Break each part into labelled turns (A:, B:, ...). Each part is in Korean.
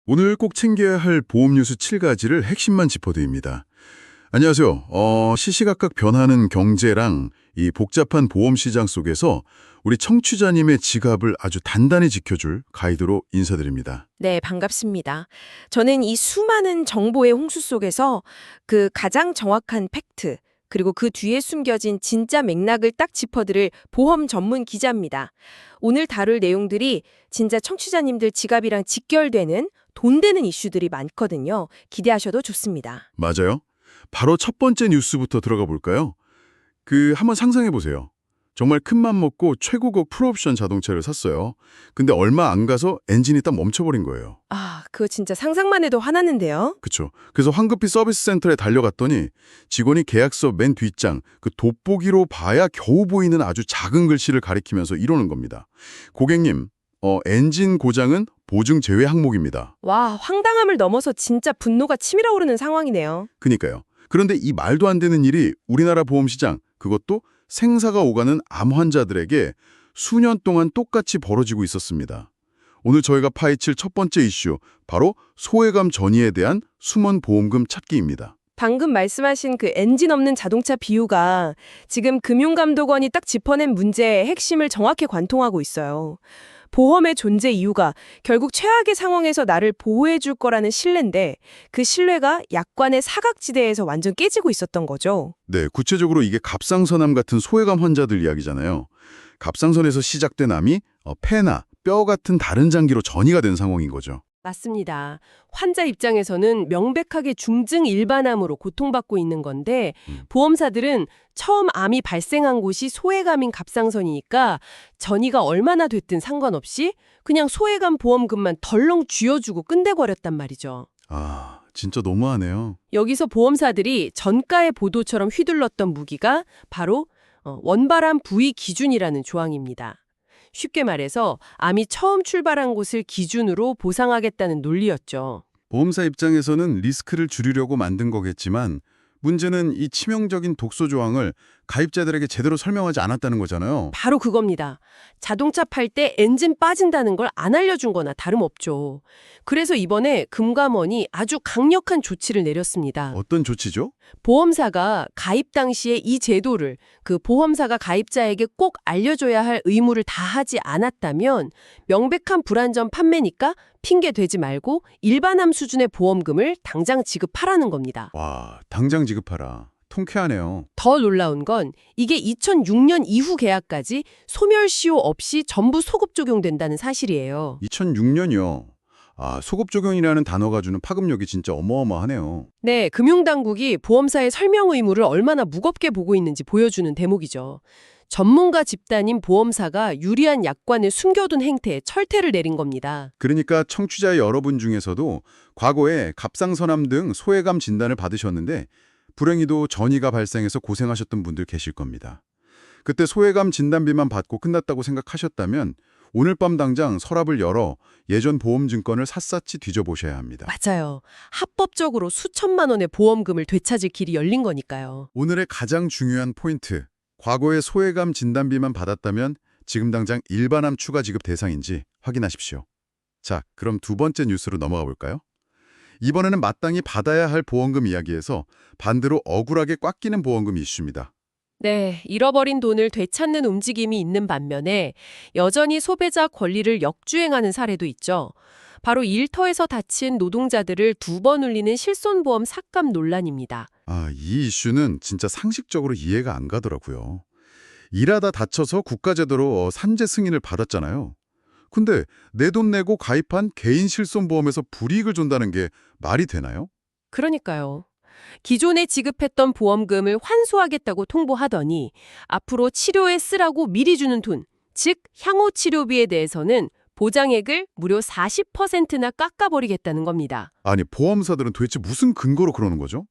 A: 오늘 꼭 챙겨야 할 보험 뉴스 7가지를 핵심만 짚어드립니다. 안녕하세요. 시시각각 변하는 경제랑 이 복잡한 보험 시장 속에서 우리 청취자님의 지갑을 아주 단단히 지켜줄 가이드로 인사드립니다.
B: 네, 반갑습니다. 저는 이 수많은 정보의 홍수 속에서 그 가장 정확한 팩트, 그리고 그 뒤에 숨겨진 진짜 맥락을 딱 짚어드릴 보험 전문 기자입니다. 오늘 다룰 내용들이 진짜 청취자님들 지갑이랑 직결되는 돈 되는 이슈들이 많거든요. 기대하셔도 좋습니다.
A: 맞아요. 바로 첫 번째 뉴스부터 들어가 볼까요? 한번 상상해 보세요. 정말 큰맘 먹고 최고급 풀옵션 자동차를 샀어요. 근데 얼마 안 가서 엔진이 딱 멈춰버린 거예요.
B: 아, 그거 진짜 상상만 해도 화나는데요.
A: 그쵸. 그래서 황급히 서비스 센터에 달려갔더니 직원이 계약서 맨 뒷장, 그 돋보기로 봐야 겨우 보이는 아주 작은 글씨를 가리키면서 이러는 겁니다. 고객님, 엔진 고장은 보증 제외 항목입니다.
B: 와, 황당함을 넘어서 진짜 분노가 치밀어 오르는 상황이네요.
A: 그니까요. 그런데 이 말도 안 되는 일이 우리나라 보험시장, 그것도 생사가 오가는 암 환자들에게 수년 동안 똑같이 벌어지고 있었습니다. 오늘 저희가 파헤칠 첫 번째 이슈, 바로 소외감 전이에 대한 숨은 보험금 찾기입니다.
B: 방금 말씀하신 그 엔진 없는 자동차 비유가 지금 금융감독원이 딱 짚어낸 문제의 핵심을 정확히 관통하고 있어요. 보험의 존재 이유가 결국 최악의 상황에서 나를 보호해 줄 거라는 신뢰인데 그 신뢰가 약관의 사각지대에서 완전 깨지고 있었던 거죠.
A: 네, 구체적으로 이게 갑상선암 같은 소외감 환자들 이야기잖아요. 갑상선에서 시작된 암이 폐나 뼈 같은 다른 장기로 전이가 된 상황인 거죠.
C: 맞습니다. 환자 입장에서는 명백하게 중증 일반암으로 고통받고 있는 건데 보험사들은 처음 암이 발생한 곳이 소외감인 갑상선이니까 전이가 얼마나 됐든 상관없이 그냥 소외감 보험금만 덜렁 쥐어주고 끝내버렸단 말이죠.
A: 아, 진짜 너무하네요.
C: 여기서 보험사들이 전가의 보도처럼 휘둘렀던 무기가 바로 원발암 부위 기준이라는 조항입니다. 쉽게 말해서 암이 처음 출발한 곳을 기준으로 보상하겠다는 논리였죠.
A: 보험사 입장에서는 리스크를 줄이려고 만든 거겠지만 문제는 이 치명적인 독소 조항을 가입자들에게 제대로 설명하지 않았다는 거잖아요.
C: 바로 그겁니다. 자동차 팔 때 엔진 빠진다는 걸 안 알려준 거나 다름없죠. 그래서 이번에 금감원이 아주 강력한 조치를 내렸습니다.
A: 어떤 조치죠?
C: 보험사가 가입 당시에 이 제도를 그 보험사가 가입자에게 꼭 알려줘야 할 의무를 다하지 않았다면 명백한 불안전 판매니까 핑계 대지 말고 일반암 수준의 보험금을 당장 지급하라는 겁니다.
A: 와, 당장 지급하라. 통쾌하네요.
C: 더 놀라운 건 이게 2006년 이후 계약까지 소멸시효 없이 전부 소급 적용된다는 사실이에요.
A: 2006년이요. 아, 소급 적용이라는 단어가 주는 파급력이 진짜 어마어마하네요.
C: 네, 금융당국이 보험사의 설명 의무를 얼마나 무겁게 보고 있는지 보여주는 대목이죠. 전문가 집단인 보험사가 유리한 약관을 숨겨둔 행태에 철퇴를 내린 겁니다.
A: 그러니까 청취자 여러분 중에서도 과거에 갑상선암 등 소외감 진단을 받으셨는데 불행히도 전이가 발생해서 고생하셨던 분들 계실 겁니다. 그때 소외감 진단비만 받고 끝났다고 생각하셨다면 오늘 밤 당장 서랍을 열어 예전 보험증권을 샅샅이 뒤져보셔야 합니다.
C: 맞아요. 합법적으로 수천만 원의 보험금을 되찾을 길이 열린 거니까요.
A: 오늘의 가장 중요한 포인트. 과거에 소외감 진단비만 받았다면 지금 당장 일반암 추가 지급 대상인지 확인하십시오. 자, 그럼 두 번째 뉴스로 넘어가 볼까요? 이번에는 마땅히 받아야 할 보험금 이야기에서 반대로 억울하게 꽉 끼는 보험금 이슈입니다.
C: 네, 잃어버린 돈을 되찾는 움직임이 있는 반면에 여전히 소비자 권리를 역주행하는 사례도 있죠. 바로 일터에서 다친 노동자들을 두 번 울리는 실손보험 삭감 논란입니다.
A: 아, 이 이슈는 진짜 상식적으로 이해가 안 가더라고요. 일하다 다쳐서 국가제도로 산재 승인을 받았잖아요. 근데 내 돈 내고 가입한 개인 실손보험에서 불이익을 준다는 게 말이 되나요?
C: 그러니까요. 기존에 지급했던 보험금을 환수하겠다고 통보하더니 앞으로 치료에 쓰라고 미리 주는 돈, 즉 향후 치료비에 대해서는 보장액을 무려 40%나 깎아버리겠다는 겁니다.
A: 아니, 보험사들은 도대체 무슨 근거로 그러는 거죠?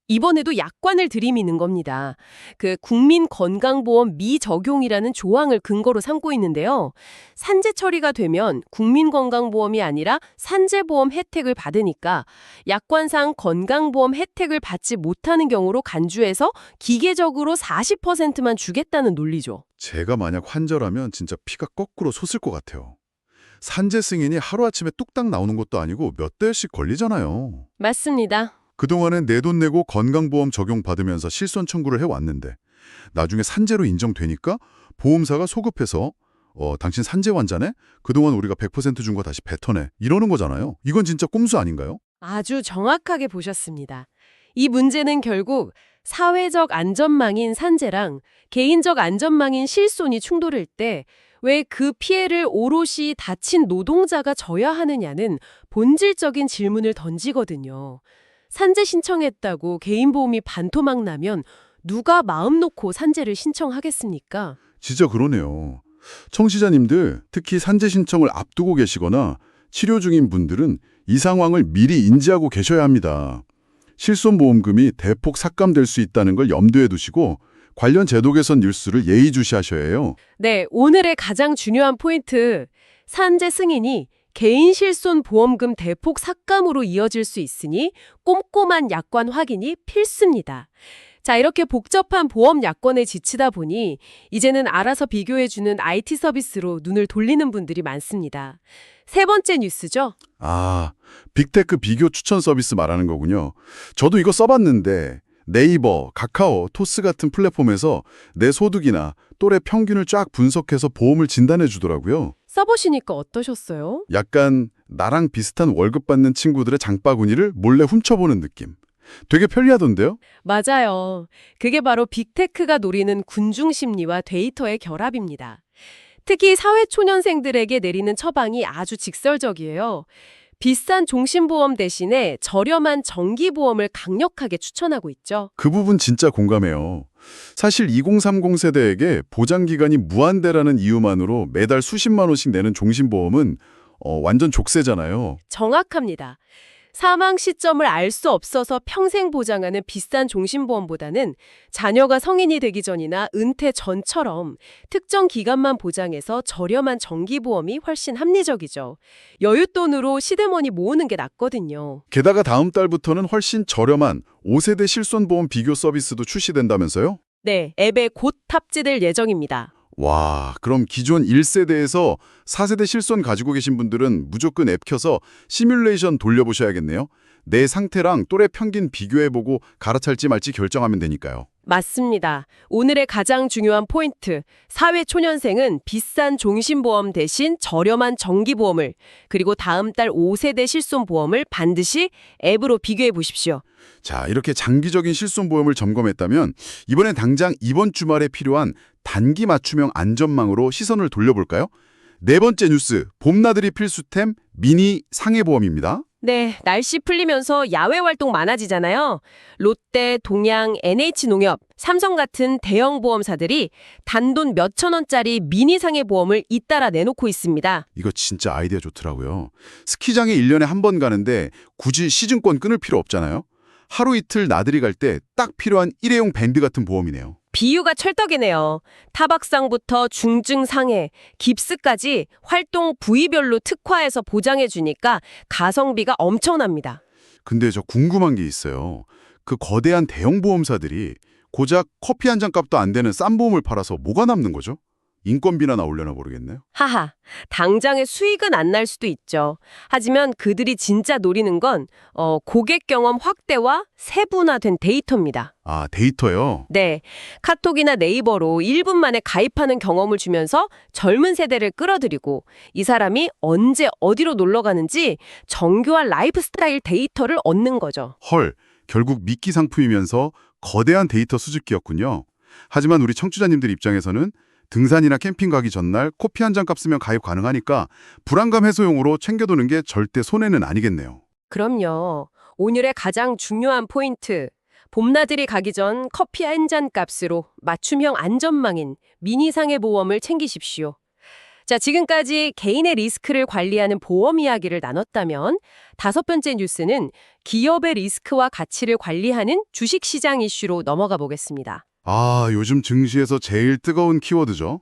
C: 이번에도 약관을 들이미는 겁니다. 그 국민건강보험 미적용이라는 조항을 근거로 삼고 있는데요. 산재 처리가 되면 국민건강보험이 아니라 산재보험 혜택을 받으니까 약관상 건강보험 혜택을 받지 못하는 경우로 간주해서 기계적으로 40%만 주겠다는 논리죠.
A: 제가 만약 환자라면 진짜 피가 거꾸로 솟을 것 같아요. 산재 승인이 하루아침에 뚝딱 나오는 것도 아니고 몇 달씩 걸리잖아요.
C: 맞습니다.
A: 그동안은 내 돈 내고 건강보험 적용받으면서 실손 청구를 해왔는데 나중에 산재로 인정되니까 보험사가 소급해서 당신 산재 환자네? 그동안 우리가 100% 준 거 다시 뱉어내. 이러는 거잖아요. 이건 진짜 꼼수 아닌가요?
C: 아주 정확하게 보셨습니다. 이 문제는 결국 사회적 안전망인 산재랑 개인적 안전망인 실손이 충돌할 때 왜 그 피해를 오롯이 다친 노동자가 져야 하느냐는 본질적인 질문을 던지거든요. 산재 신청했다고 개인보험이 반토막 나면 누가 마음 놓고 산재를 신청하겠습니까?
A: 진짜 그러네요. 청취자님들, 특히 산재 신청을 앞두고 계시거나 치료 중인 분들은 이 상황을 미리 인지하고 계셔야 합니다. 실손보험금이 대폭 삭감될 수 있다는 걸 염두에 두시고 관련 제도 개선 뉴스를 예의주시하셔야 해요.
C: 네, 오늘의 가장 중요한 포인트. 산재 승인이 개인 실손 보험금 대폭 삭감으로 이어질 수 있으니 꼼꼼한 약관 확인이 필수입니다. 자, 이렇게 복잡한 보험 약관에 지치다 보니 이제는 알아서 비교해주는 IT 서비스로 눈을 돌리는 분들이 많습니다. 세 번째 뉴스죠?
A: 아, 빅테크 비교 추천 서비스 말하는 거군요. 저도 이거 써봤는데 네이버, 카카오, 토스 같은 플랫폼에서 내 소득이나 또래 평균을 쫙 분석해서 보험을 진단해 주더라고요.
C: 써보시니까 어떠셨어요?
A: 약간 나랑 비슷한 월급 받는 친구들의 장바구니를 몰래 훔쳐보는 느낌. 되게 편리하던데요?
C: 맞아요. 그게 바로 빅테크가 노리는 군중 심리와 데이터의 결합입니다. 특히 사회초년생들에게 내리는 처방이 아주 직설적이에요. 비싼 종신보험 대신에 저렴한 정기보험을 강력하게 추천하고 있죠.
A: 그 부분 진짜 공감해요. 사실 2030 세대에게 보장기간이 무한대라는 이유만으로 매달 수십만 원씩 내는 종신보험은 완전 족쇄잖아요.
C: 정확합니다. 사망 시점을 알 수 없어서 평생 보장하는 비싼 종신보험보다는 자녀가 성인이 되기 전이나 은퇴 전처럼 특정 기간만 보장해서 저렴한 정기보험이 훨씬 합리적이죠. 여윳돈으로 시드머니 모으는 게 낫거든요.
A: 게다가 다음 달부터는 훨씬 저렴한 5세대 실손보험 비교 서비스도 출시된다면서요?
C: 네, 앱에 곧 탑재될 예정입니다.
A: 와, 그럼 기존 1세대에서 4세대 실손 가지고 계신 분들은 무조건 앱 켜서 시뮬레이션 돌려보셔야겠네요. 내 상태랑 또래 평균 비교해보고 갈아탈지 말지 결정하면 되니까요.
C: 맞습니다. 오늘의 가장 중요한 포인트. 사회초년생은 비싼 종신보험 대신 저렴한 정기보험을, 그리고 다음 달 5세대 실손보험을 반드시 앱으로 비교해 보십시오.
A: 자, 이렇게 장기적인 실손보험을 점검했다면 이번엔 당장 이번 주말에 필요한 단기 맞춤형 안전망으로 시선을 돌려볼까요? 네 번째 뉴스, 봄나들이 필수템 미니 상해보험입니다.
C: 네, 날씨 풀리면서 야외 활동 많아지잖아요. 롯데, 동양, NH농협, 삼성 같은 대형 보험사들이 단돈 몇천 원짜리 미니 상해보험을 잇따라 내놓고 있습니다.
A: 이거 진짜 아이디어 좋더라고요. 스키장에 1년에 한 번 가는데 굳이 시즌권 끊을 필요 없잖아요. 하루 이틀 나들이 갈 때 딱 필요한 일회용 밴드 같은 보험이네요.
C: 비유가 찰떡이네요. 타박상부터 중증 상해, 깁스까지 활동 부위별로 특화해서 보장해주니까 가성비가 엄청납니다.
A: 근데 저 궁금한 게 있어요. 그 거대한 대형 보험사들이 고작 커피 한 잔 값도 안 되는 싼 보험을 팔아서 뭐가 남는 거죠? 인건비나 나오려나 모르겠네요.
C: 하하, 당장의 수익은 안 날 수도 있죠. 하지만 그들이 진짜 노리는 건 고객 경험 확대와 세분화된 데이터입니다.
A: 아, 데이터요?
C: 네, 카톡이나 네이버로 1분 만에 가입하는 경험을 주면서 젊은 세대를 끌어들이고 이 사람이 언제 어디로 놀러 가는지 정교한 라이프 스타일 데이터를 얻는 거죠.
A: 헐, 결국 미끼 상품이면서 거대한 데이터 수집기였군요. 하지만 우리 청취자님들 입장에서는 등산이나 캠핑 가기 전날 커피 한 잔 값 쓰면 가입 가능하니까 불안감 해소용으로 챙겨두는 게 절대 손해는 아니겠네요.
C: 그럼요. 오늘의 가장 중요한 포인트. 봄나들이 가기 전 커피 한 잔 값으로 맞춤형 안전망인 미니 상해 보험을 챙기십시오. 자, 지금까지 개인의 리스크를 관리하는 보험 이야기를 나눴다면 다섯 번째 뉴스는 기업의 리스크와 가치를 관리하는 주식시장 이슈로 넘어가 보겠습니다.
A: 아, 요즘 증시에서 제일 뜨거운 키워드죠.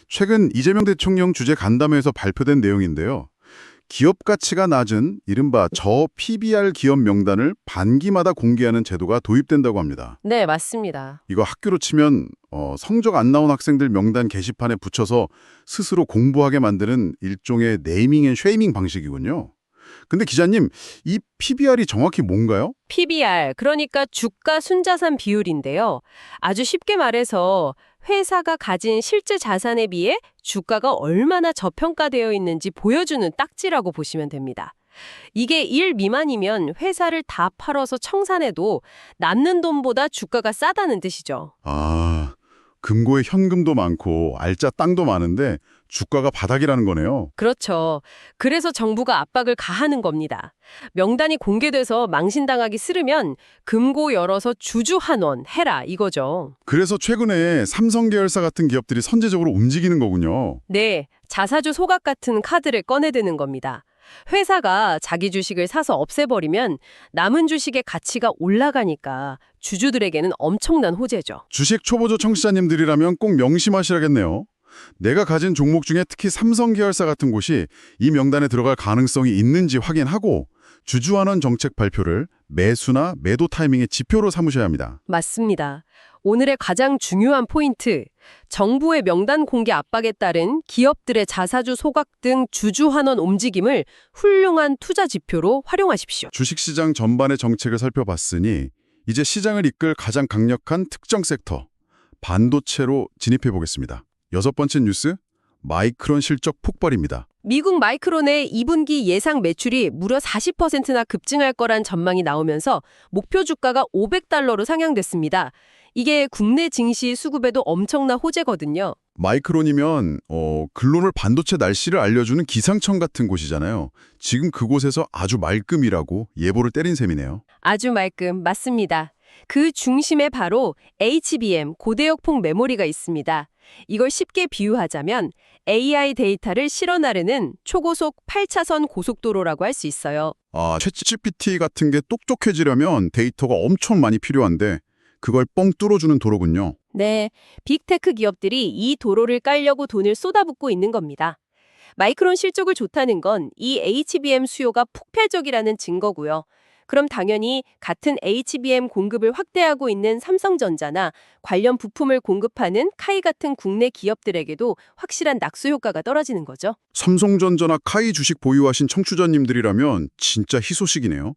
A: 최근 이재명 대통령 주재 간담회에서 발표된 내용인데요. 기업 가치가 낮은 이른바 저 PBR 기업 명단을 반기마다 공개하는 제도가 도입된다고 합니다.
C: 네, 맞습니다.
A: 이거 학교로 치면 성적 안 나온 학생들 명단 게시판에 붙여서 스스로 공부하게 만드는 일종의 네이밍 앤 쉐이밍 방식이군요. 근데 기자님, 이 PBR이 정확히 뭔가요?
C: PBR, 그러니까 주가 순자산 비율인데요. 아주 쉽게 말해서 회사가 가진 실제 자산에 비해 주가가 얼마나 저평가되어 있는지 보여주는 딱지라고 보시면 됩니다. 이게 1 미만이면 회사를 다 팔아서 청산해도 남는 돈보다 주가가 싸다는 뜻이죠.
A: 아, 금고에 현금도 많고 알짜 땅도 많은데 주가가 바닥이라는 거네요.
C: 그렇죠. 그래서 정부가 압박을 가하는 겁니다. 명단이 공개돼서 망신당하기 싫으면 금고 열어서 주주 환원 해라 이거죠.
A: 그래서 최근에 삼성 계열사 같은 기업들이 선제적으로 움직이는 거군요.
C: 네, 자사주 소각 같은 카드를 꺼내드는 겁니다. 회사가 자기 주식을 사서 없애버리면 남은 주식의 가치가 올라가니까 주주들에게는 엄청난 호재죠.
A: 주식 초보조 청취자님들이라면 꼭 명심하셔야겠네요. 내가 가진 종목 중에 특히 삼성 계열사 같은 곳이 이 명단에 들어갈 가능성이 있는지 확인하고 주주환원 정책 발표를 매수나 매도 타이밍의 지표로 삼으셔야 합니다.
C: 맞습니다. 오늘의 가장 중요한 포인트, 정부의 명단 공개 압박에 따른 기업들의 자사주 소각 등 주주 환원 움직임을 훌륭한 투자 지표로 활용하십시오.
A: 주식시장 전반의 정책을 살펴봤으니 이제 시장을 이끌 가장 강력한 특정 섹터, 반도체로 진입해 보겠습니다. 6번째 뉴스, 마이크론 실적 폭발입니다.
C: 미국 마이크론의 2분기 예상 매출이 무려 40%나 급증할 거란 전망이 나오면서 목표 주가가 $500로 상향됐습니다. 이게 국내 증시 수급에도 엄청난 호재거든요.
A: 마이크론이면 글로벌 반도체 날씨를 알려주는 기상청 같은 곳이잖아요. 지금 그곳에서 아주 말끔이라고 예보를 때린 셈이네요.
C: 아주 말끔 맞습니다. 그 중심에 바로 HBM 고대역폭 메모리가 있습니다. 이걸 쉽게 비유하자면 AI 데이터를 실어 나르는 초고속 8차선 고속도로라고 할 수 있어요.
A: 아, 챗GPT 같은 게 똑똑해지려면 데이터가 엄청 많이 필요한데 그걸 뻥 뚫어주는 도로군요.
C: 네, 빅테크 기업들이 이 도로를 깔려고 돈을 쏟아붓고 있는 겁니다. 마이크론 실적을 좋다는 건 이 HBM 수요가 폭발적이라는 증거고요. 그럼 당연히 같은 HBM 공급을 확대하고 있는 삼성전자나 관련 부품을 공급하는 카이 같은 국내 기업들에게도 확실한 낙수 효과가 떨어지는 거죠.
A: 삼성전자나 카이 주식 보유하신 청취자님들이라면 진짜 희소식이네요.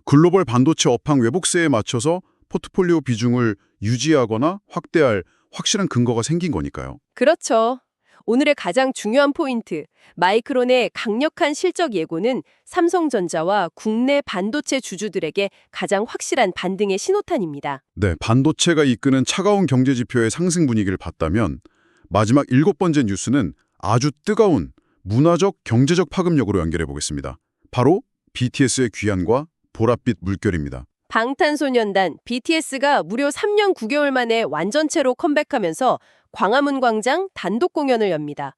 A: 글로벌 반도체 업황 왜복세에 맞춰서 포트폴리오 비중을 유지하거나 확대할 확실한 근거가 생긴 거니까요.
C: 그렇죠. 오늘의 가장 중요한 포인트, 마이크론의 강력한 실적 예고는 삼성전자와 국내 반도체 주주들에게 가장 확실한 반등의 신호탄입니다.
A: 네, 반도체가 이끄는 차가운 경제 지표의 상승 분위기를 봤다면 마지막 7번째 뉴스는 아주 뜨거운 문화적, 경제적 파급력으로 연결해 보겠습니다. 바로 BTS의 귀환과 보랏빛 물결입니다.
C: 방탄소년단 BTS가 무려 3년 9개월 만에 완전체로 컴백하면서 광화문 광장 단독 공연을 엽니다.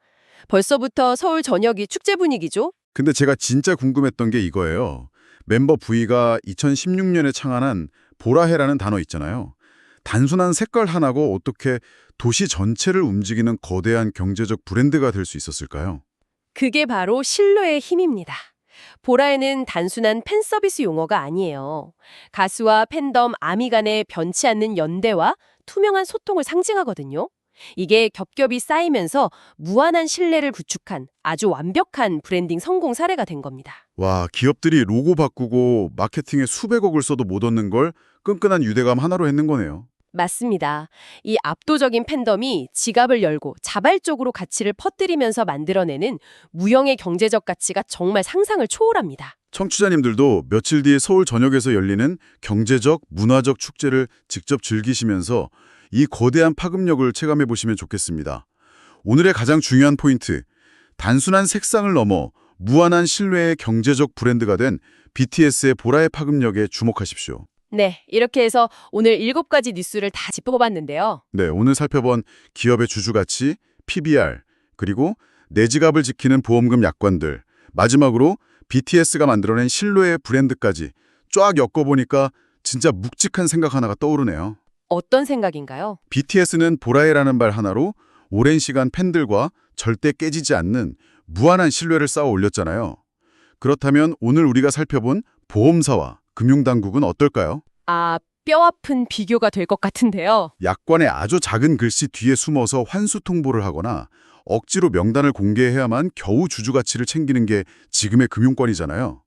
C: 벌써부터 서울 전역이 축제 분위기죠?
A: 근데 제가 진짜 궁금했던 게 이거예요. 멤버 V가 2016년에 창안한 보라해라는 단어 있잖아요. 단순한 색깔 하나고 어떻게 도시 전체를 움직이는 거대한 경제적 브랜드가 될 수 있었을까요?
C: 그게 바로 신뢰의 힘입니다. 보라에는 단순한 팬 서비스 용어가 아니에요. 가수와 팬덤, 아미 간의 변치 않는 연대와 투명한 소통을 상징하거든요. 이게 겹겹이 쌓이면서 무한한 신뢰를 구축한 아주 완벽한 브랜딩 성공 사례가 된 겁니다.
A: 와, 기업들이 로고 바꾸고 마케팅에 수백억을 써도 못 얻는 걸 끈끈한 유대감 하나로 했는 거네요.
C: 맞습니다. 이 압도적인 팬덤이 지갑을 열고 자발적으로 가치를 퍼뜨리면서 만들어내는 무형의 경제적 가치가 정말 상상을 초월합니다.
A: 청취자님들도 며칠 뒤에 서울 전역에서 열리는 경제적, 문화적 축제를 직접 즐기시면서 이 거대한 파급력을 체감해 보시면 좋겠습니다. 오늘의 가장 중요한 포인트, 단순한 색상을 넘어 무한한 신뢰의 경제적 브랜드가 된 BTS의 보라의 파급력에 주목하십시오.
C: 네, 이렇게 해서 오늘 7가지 뉴스를 다 짚어봤는데요.
A: 네, 오늘 살펴본 기업의 주주가치, PBR, 그리고 내 지갑을 지키는 보험금 약관들, 마지막으로 BTS가 만들어낸 신뢰의 브랜드까지 쫙 엮어보니까 진짜 묵직한 생각 하나가 떠오르네요.
C: 어떤 생각인가요?
A: BTS는 보라해라는 말 하나로 오랜 시간 팬들과 절대 깨지지 않는 무한한 신뢰를 쌓아 올렸잖아요. 그렇다면 오늘 우리가 살펴본 보험사와 금융당국은 어떨까요?
C: 뼈아픈 비교가 될 것 같은데요.
A: 약관의 아주 작은 글씨 뒤에 숨어서 환수 통보를 하거나 억지로 명단을 공개해야만 겨우 주주 가치를 챙기는 게 지금의 금융권이잖아요.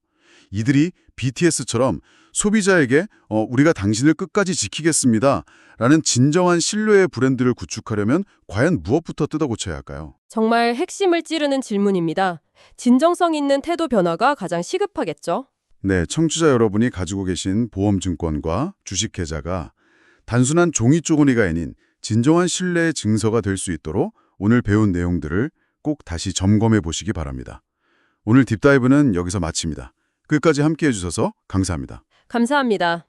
A: 이들이 BTS처럼 소비자에게 우리가 당신을 끝까지 지키겠습니다 라는 진정한 신뢰의 브랜드를 구축하려면 과연 무엇부터 뜯어고쳐야 할까요?
C: 정말 핵심을 찌르는 질문입니다. 진정성 있는 태도 변화가 가장 시급하겠죠.
A: 네, 청취자 여러분이 가지고 계신 보험증권과 주식계좌가 단순한 종이 쪼가리가 아닌 진정한 신뢰의 증서가 될 수 있도록 오늘 배운 내용들을 꼭 다시 점검해 보시기 바랍니다. 오늘 딥다이브는 여기서 마칩니다. 끝까지 함께해 주셔서 감사합니다.
C: 감사합니다.